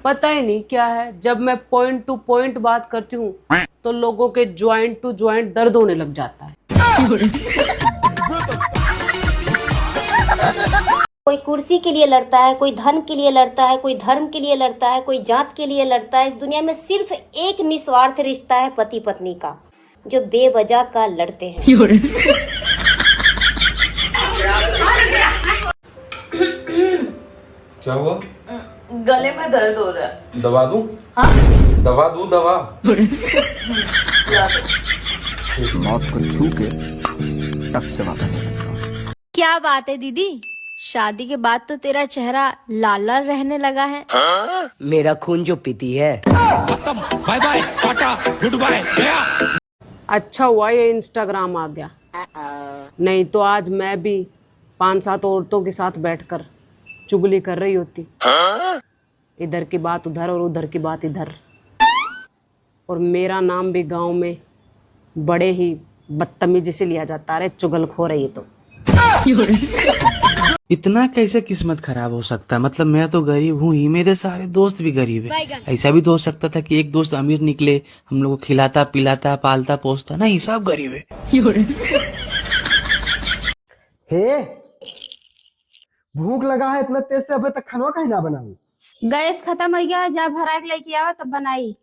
पता ही नहीं क्या है, जब मैं पॉइंट टू पॉइंट बात करती हूँ तो लोगों के ज्वाइंट टू ज्वाइंट दर्द होने लग जाता है। कोई कुर्सी के लिए लड़ता है, कोई धन के लिए लड़ता है, कोई धर्म के लिए लड़ता है, कोई जात के लिए लड़ता है। इस दुनिया में सिर्फ एक निस्वार्थ रिश्ता है पति पत्नी का, जो बेवजह का लड़ते हैं। क्या हुआ? गले में दर्द हो रहा है। दवा दूं? हाँ? दवा दूं? दवा मौत को छू के टक से वापस आ सकता हूँ। क्या बात है दीदी, शादी के बाद तो तेरा चेहरा लाल लाल रहने लगा है। मेरा खून जो पीती है। Bye bye, tata, good bye, गया। अच्छा हुआ ये इंस्टाग्राम आ गया, नहीं तो आज मैं भी 5-7 औरतों के साथ बैठकर चुगली कर रही होती। इधर की बात उधर और उधर की बात इधर, और मेरा नाम भी गांव में बड़े ही बदतमीजी से लिया जाता है। अरे चुगलखोर है ये तो। इतना कैसे किस्मत खराब हो सकता है? मतलब मैं तो गरीब हूँ ही, मेरे सारे दोस्त भी गरीब है। ऐसा भी तो हो सकता था कि एक दोस्त अमीर निकले, हम लोग को खिलाता पिलाता पालता पोसता, नहीं सब गरीब है। हे, भूख लगा है इतना तेज से, अबे तक खाना कहीं ना बनाऊ। गैस खत्म हो गया, जा भरा के लेके आवा तब बनाई।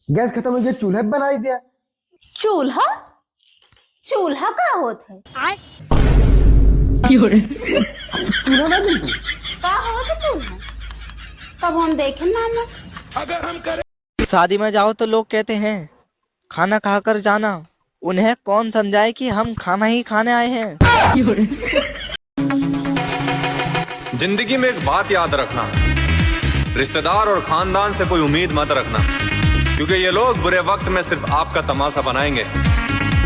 गैस खत्म हो गया, चूल्हे पे बनाई दिया। चूल्हा? चूल्हा का होता है? चूल्हा ना बिल्कुल का होता चूल्हा? तब हम देखें ना। अगर हम करें शादी में जाओ तो लोग कहते हैं खाना खाकर जाना। उन्हें कौन समझाए कि हम खाना ही खाने आए हैं। जिंदगी में एक बात याद रखना, रिश्तेदार और खानदान से कोई उम्मीद मत रखना, क्योंकि ये लोग बुरे वक्त में सिर्फ आपका तमाशा बनाएंगे,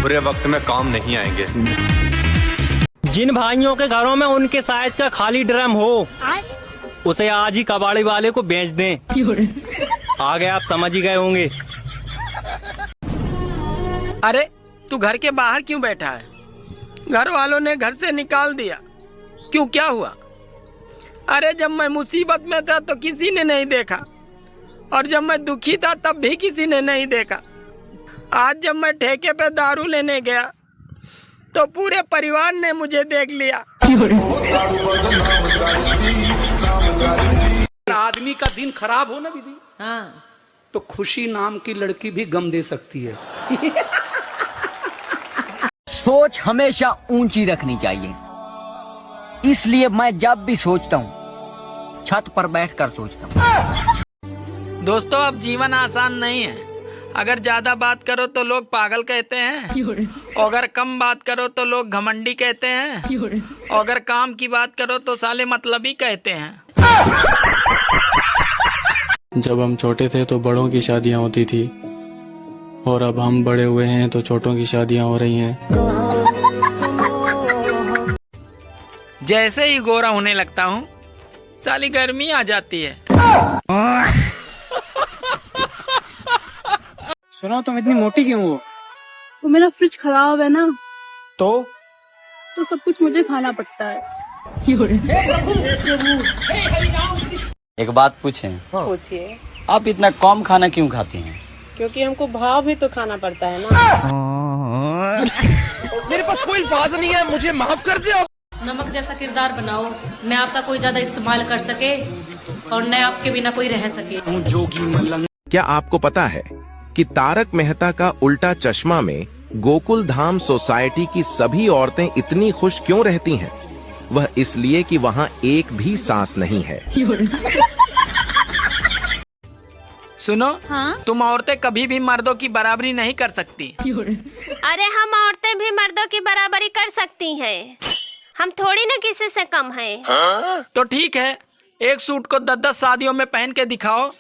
बुरे वक्त में काम नहीं आएंगे। जिन भाइयों के घरों में उनके साइज का खाली ड्रम हो, उसे आज ही कबाड़ी वाले को बेच दें। आगे आप समझ ही गए होंगे। अरे तू घर के बाहर क्यों बैठा है? घर वालों ने घर से निकाल दिया। क्यों, क्या हुआ? अरे जब मैं मुसीबत में था तो किसी ने नहीं देखा, और जब मैं दुखी था तब भी किसी ने नहीं देखा। आज जब मैं ठेके पे दारू लेने गया तो पूरे परिवार ने मुझे देख लिया। आदमी का दिन खराब हो ना दीदी, हाँ, तो खुशी नाम की लड़की भी गम दे सकती है। सोच हमेशा ऊंची रखनी चाहिए, इसलिए मैं जब भी सोचता हूँ छत पर बैठकर सोचता हूँ। दोस्तों, अब जीवन आसान नहीं है। अगर ज्यादा बात करो तो लोग पागल कहते हैं, और अगर कम बात करो तो लोग घमंडी कहते हैं, और अगर काम की बात करो तो साले मतलबी कहते हैं। जब हम छोटे थे तो बड़ों की शादियाँ होती थी, और अब हम बड़े हुए हैं तो छोटों की शादियाँ हो रही हैं। जैसे ही गोरा होने लगता हूँ साली गर्मी आ जाती है। सुनो, तुम इतनी मोटी क्यों हो? वो मेरा फ्रिज खराब है ना, तो सब कुछ मुझे खाना पड़ता है। एक बात पूछें? पूछिए। आप इतना कम खाना क्यों खाती हैं? क्योंकि हमको भाव भी तो खाना पड़ता है ना। मेरे पास कोई अल्फाज नहीं है, मुझे माफ कर दो। नमक जैसा किरदार बनाओ, न आपका कोई ज्यादा इस्तेमाल कर सके और न आपके बिना कोई रह सके। क्या आपको पता है कि तारक मेहता का उल्टा चश्मा में गोकुल धाम सोसाइटी की सभी औरतें इतनी खुश क्यों रहती हैं? वह इसलिए कि वहां एक भी सांस नहीं है। सुनो, हाँ? तुम औरतें कभी भी मर्दों की बराबरी नहीं कर सकती। अरे हम औरतें भी मर्दों की बराबरी कर सकती हैं। हम थोड़ी ना किसी से कम हैं। तो ठीक है, एक सूट को 10-10 शादियों में पहन के दिखाओ।